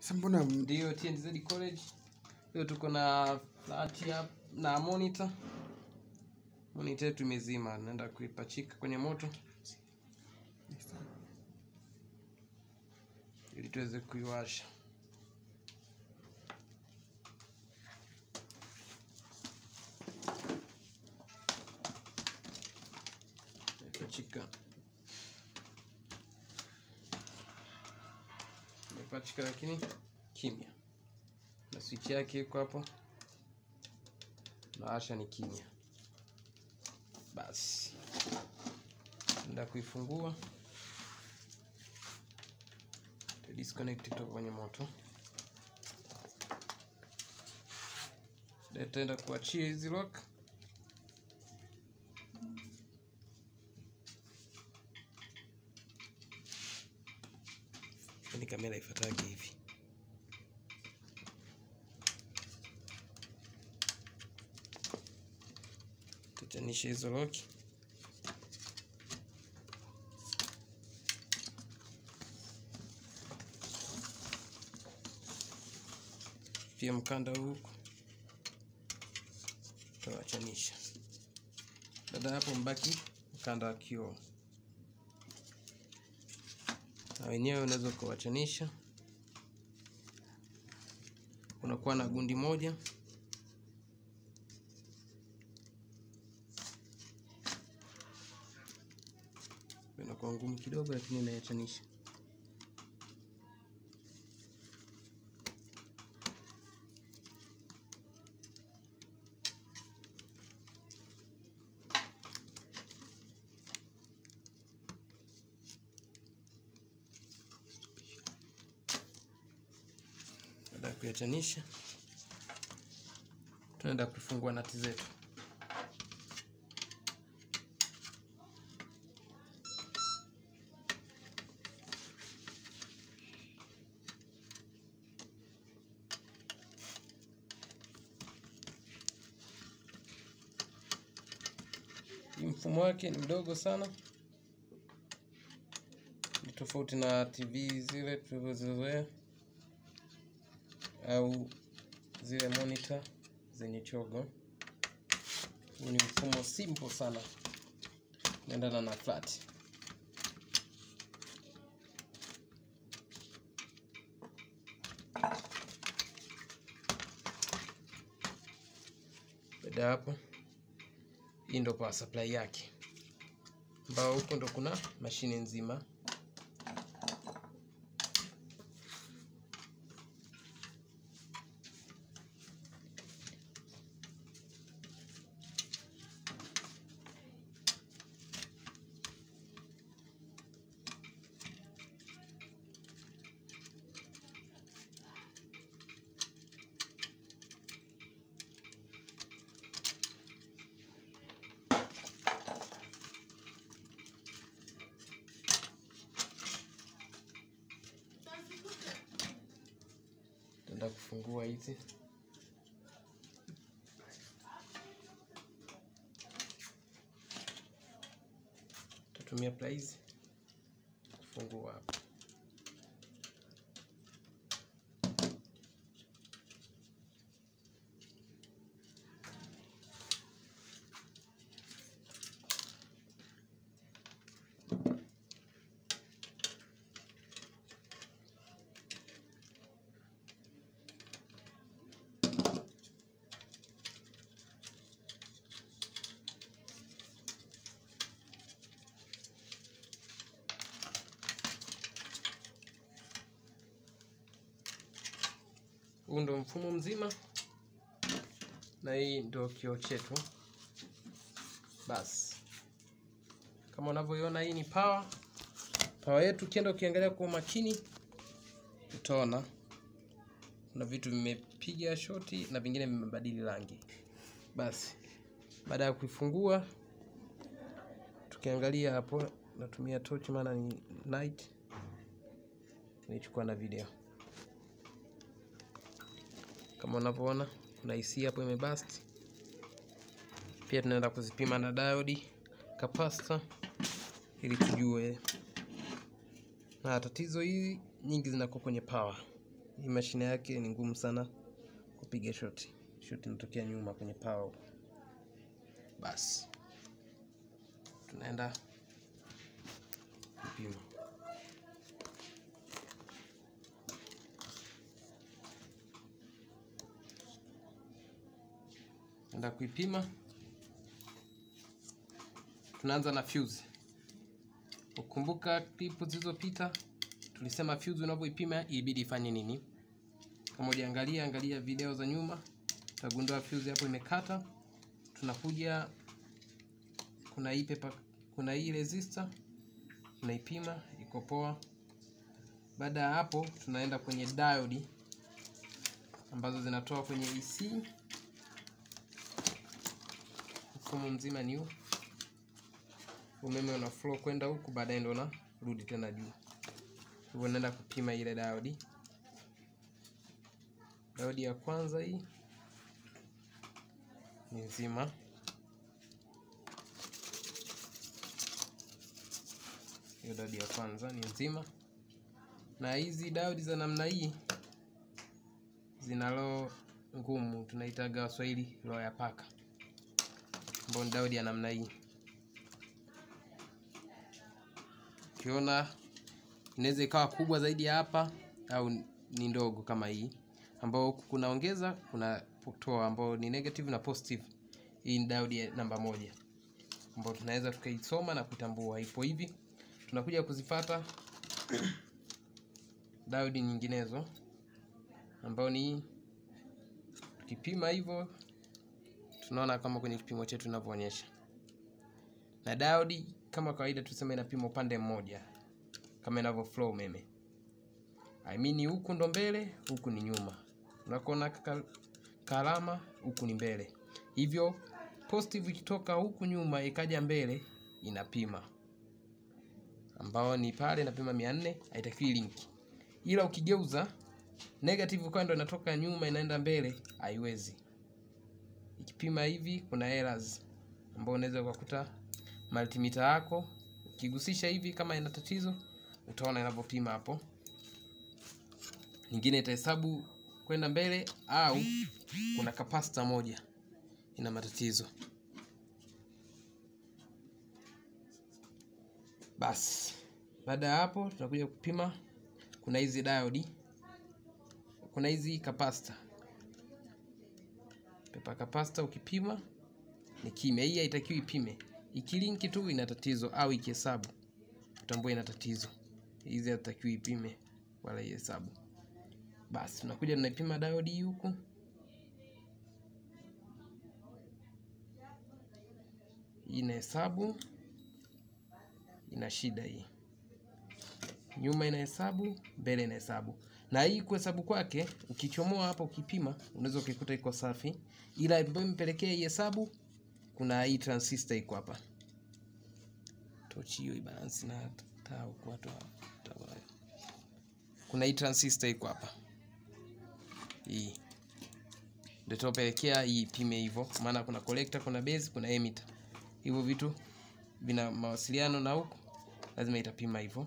Sambona ndio tengeneza college. Leo tuko na flat hapa na monitor. Monitor yetu imezima, naenda kuipachika kwenye moto ili tuweze kuiwasha. Pachika lakini kimya. Na switch yake iko hapo. Na washa ni kimya. Basi. Nenda kuifungua. Disconnect kutoka kwenye moto. Nitaenda kuachia hizi lock. Ni kamera ifuataje hivi. Tutanisha hizo lock. Pia mkanda huku tutawachanisha. Baada hapo mbaki mkanda wa kioo. Na wenyewe unaweza kuwachanisha. Unakuwa na gundi moja. Inakuwa ngumu kidogo lakini inayachanisha. Baada ya kuyachanisha, tunaenda kufungua nati zetu. Mfumo wake ni mdogo sana. Ni tofauti na TV zile tulizozoea au zile monitor zenye chogo. Huu ni mfumo simple sana. Naendana na flat. Baada hapo, hii ndo power supply yake. Ambao huko ndo kuna mashine nzima. Tenda kufungua hizi. Tutumia pliers kufungua hapa. Huu ndo mfumo mzima. Na hii ndo kioo chetu. Basi. Kama unavyoiona hii ni power. Power yetu ukienda ukiangalia kwa makini utaona kuna vitu vimepiga shoti na vingine vimebadili rangi. Basi. Baada ya kuifungua tukiangalia hapo, natumia torch maana ni night. Nichukua na video. Kama unavyoona kuna IC hapo imebust. Pia tunaenda kuzipima na diode, capacitor ili tujue. Na tatizo hili nyingi zinakuwa kwenye power. hii mashine yake ni ngumu sana kupiga shoti. Shoti inatokea nyuma kwenye power. Basi tunaenda kupima. Nenda kuipima. Tunaanza na fuse. Ukumbuka clip zilizopita tulisema fuse unapoipima ibidi ifanye nini? Kama hujaangalia video za nyuma utagundua fuse hapo imekata. Tunakuja kuna hii resistor tunaipima iko poa. Baada ya hapo tunaenda kwenye diode ambazo zinatoa kwenye EC. Mfumo mzima ni huu. Umeme una flow kwenda huku, baadaye ndio unarudi tena juu. Hivyo naenda kupima ile diode. Diode ya kwanza hii ni nzima. Hiyo diode ya kwanza ni nzima. Na hizi diode za namna hii zinalo ngumu, tunaitaga Swahili roho ya paka. Mbona diode ya namna hii ukiona inaweza ikawa kubwa zaidi ya hapa au ni ndogo kama hii, ambao kuna ongeza kuna kutoa, ambao ni negative na positive. Hii ni diode ya namba 1 ambao tunaweza tukaisoma na kutambua ipo hivi. Tunakuja kuzifuata diode nyinginezo ambao ni tukipima hivyo tunaona kama kwenye kipimo chetu tunavyoonyesha. Na diode kama kawaida tuseme inapima upande mmoja kama inavyo flow umeme. Huku ndo mbele, huku ni nyuma. Unakoona kalama huku ni mbele. Hivyo positive ikitoka huku nyuma ikaja mbele inapima. Ambao ni pale inapima 400, haitakiwi link. Ila ukigeuza negative kwa ndo inatoka nyuma inaenda mbele, haiwezi. Ikipima hivi kuna errors ambao unaweza kukuta multimeter yako ukigusisha hivi kama ina tatizo, utaona inavyopima hapo. Nyingine itahesabu kwenda mbele au kuna capacitor moja ina matatizo. Basi baada ya hapo tunakuja kupima. Kuna hizi diode, kuna hizi capacitor. Pepa capacitor ukipima ni kimya. Hii haitakiwi ipime. Ikilinki tu ina tatizo au ikihesabu utambue ina tatizo. Hizi haitakiwi ipime wala ihesabu. Basi tunakuja tunaipima diode hii huku. Hii inahesabu, ina shida hii. Nyuma inahesabu, mbele inahesabu. Na hii kuhesabu kwake ukichomoa hapa ukipima unaweza ukikuta iko safi, ila impelekea ihesabu kuna hii transistor iko hapa. Tochi hiyo ibalance na taa kwa toa. Kuna hii transistor iko hapa. Hii ndio tupelekea hii ipime hivyo, maana kuna collector, kuna base, kuna emitter. Hivyo vitu vina mawasiliano na huko, lazima itapima hivyo.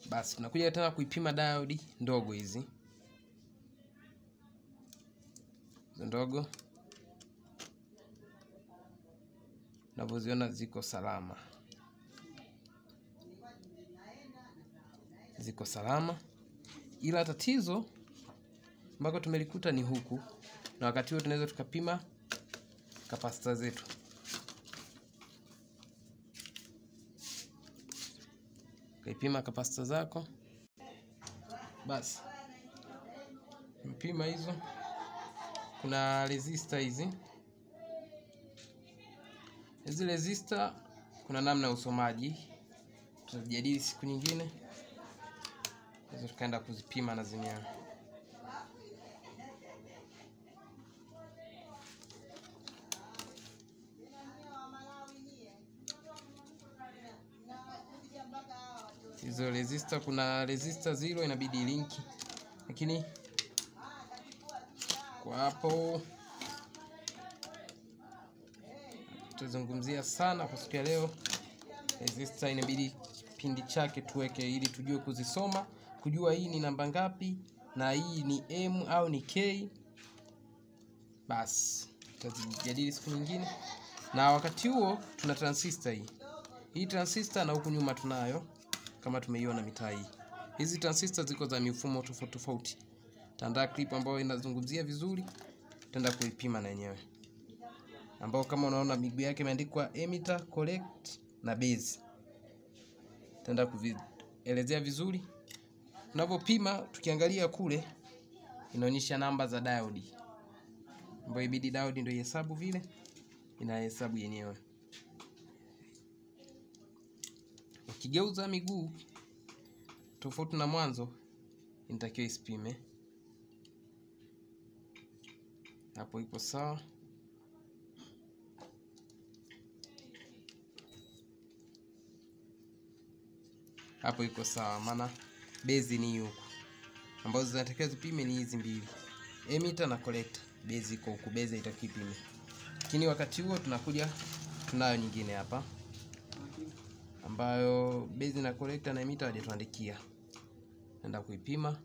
Basi tunakuja tena kuipima diode ndogo hizi. Ndogo unavyoziona ziko salama. Ziko salama. Ila tatizo ambako tumelikuta ni huku. Na wakati huo tunaweza tukapima capacitor zetu. Kaipima capacitor zako. Basi mpima hizo. Kuna resistor hizi. Hizi resistor kuna namna ya usomaji. Tutajadili siku nyingine. Hizo tukaenda kuzipima na zenyewe. Hizo resistor, kuna resistor 0 inabidi linki. Lakini kwa hapo tutazungumzia sana kwa siku ya leo. Resistor inabidi kipindi chake tuweke ili tujue kuzisoma kujua hii ni namba ngapi na hii ni M au ni K, basi tutazijadili siku nyingine. Na wakati huo tuna transistor hii. Hii transistor na huku nyuma tunayo kama tumeiona mitaa hii. Hizi transistor ziko za mifumo tofauti tofauti. Tanda clip ambayo inazungumzia vizuri, tutaenda kuipima na yenyewe. Ambao kama unaona miguu yake imeandikwa emitter, collect na base. Tutaenda kuelezea vizuri. Tunapopima tukiangalia kule inaonyesha namba za diode. Ambayo ibidi diode ndio ihesabu vile, inahesabu yenyewe. Ukigeuza miguu tofauti na mwanzo inatakiwa isipime. Hapo iko sawa. Hapo iko sawa, maana base ni huku. Ambazo zinatakiwa zipime ni hizi mbili, emitter na collector. Base iko huku, base itakiwa ipime. Lakini wakati huo tunayo nyingine hapa ambayo base na collector na emitter hajatuandikia. Naenda kuipima.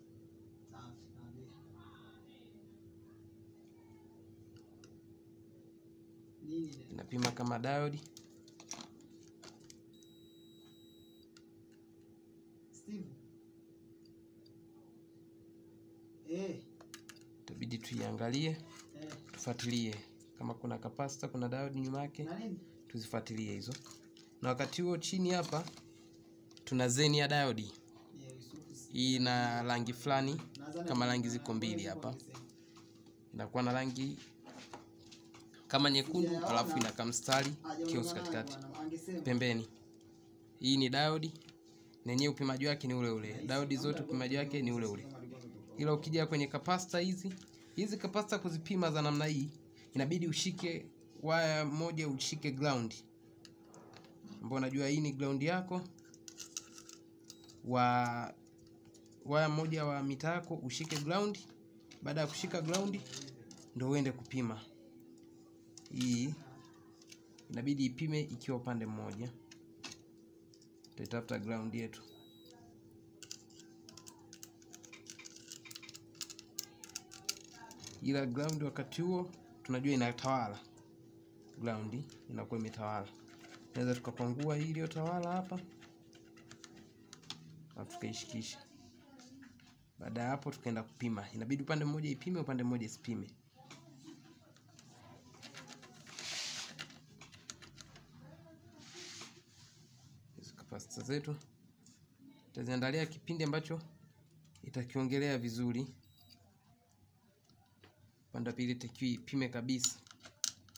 Inapima kama diode. Itabidi tuiangalie, tufuatilie kama kuna capacitor, kuna diode nyuma yake, tuzifuatilie hizo. Na wakati huo chini hapa tuna zeni ya diode. Hii ina rangi fulani, kama rangi ziko mbili hapa. Inakuwa na rangi kama nyekundu, alafu ina kamstari kios katikati pembeni. Hii ni diode, na yenyewe upimaji wake ni ule ule. Diode zote upimaji wake ni ule ule. Ila ukija kwenye capacitor hizi capacitor kuzipima za namna hii, inabidi ushike waya moja, ushike ground. Mbona unajua hii ni ground yako. Waya moja wa mita yako ushike ground. Baada ya kushika ground ndio uende kupima. Hii inabidi ipime ikiwa upande mmoja. Tutafuta ground yetu. Ila ground wakati huo tunajua inatawala. Ground inakuwa imetawala. Naweza tukapangua hii iliyotawala hapa, na tukaishikisha. Baada ya hapo tukaenda kupima. Inabidi upande mmoja ipime, upande mmoja isipime. Hizo capacitor zetu tutaziandalia kipindi ambacho itakiongelea vizuri. Upande wa pili ipime kabisa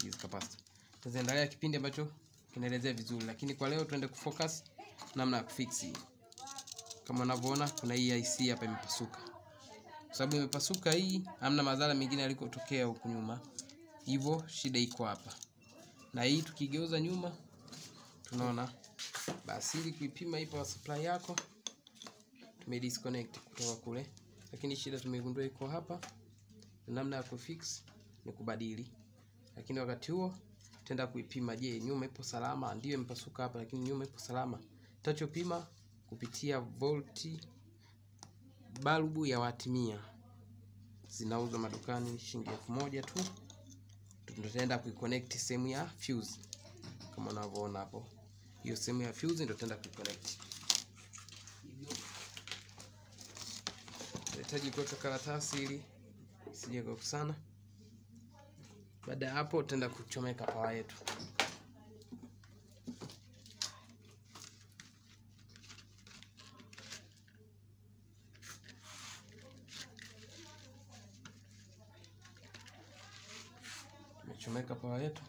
hizo capacitor. Tutaziandalia kipindi ambacho kinaelezea vizuri, lakini kwa leo tuende kufocus namna ya kufix hii. Kama unavyoona kuna hii IC hapa imepasuka. Kwa sababu imepasuka hii, hamna madhara mengine yalikotokea huku nyuma. Hivyo shida iko hapa. Na hii tukigeuza nyuma tunaona basi ili kuipima hii power supply yako tumedisconnect kutoka kule. Lakini shida tumegundua iko hapa. Namna ya kufix ni kubadili. Lakini wakati huo tutaenda kuipima, je, nyuma ipo salama? Ndio imepasuka hapa lakini nyuma ipo salama. Tutachopima kupitia volti balbu ya wati 100. Zinauzwa madukani shilingi 1000 tu. Tutaenda kuiconnect sehemu ya fuse. Kama unavyoona hapo. Hiyo sehemu ya fuse ndio tutaenda kuiconnect. Tunahitaji kuweka karatasi ili isije kukusana. Baada ya hapo tutaenda kuchomeka power yetu. Tumechomeka power yetu.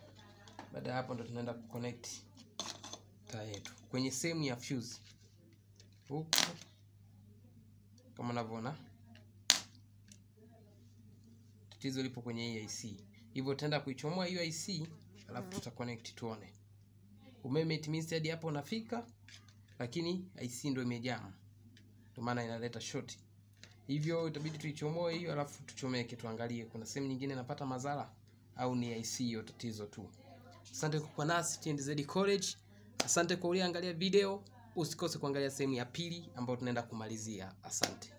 Baada ya hapo ndo tunaenda kuconnect taa yetu kwenye sehemu ya fuse. Huku kama unavyoona tatizo lipo kwenye hii IC. Hivyo tutaenda kuichomoa hiyo IC, alafu tutaconnect tuone. Umeme it means hadi hapo unafika, lakini IC ndio imejam. Ndio maana inaleta short. Hivyo itabidi tuichomoe hiyo, alafu tuchomeke tuangalie kuna sehemu nyingine inapata madhara au ni IC hiyo tatizo tu. Asante kwa nasi TNZ College. Asante kwa uliangalia video. usikose kuangalia sehemu ya pili ambayo tunaenda kumalizia. Asante.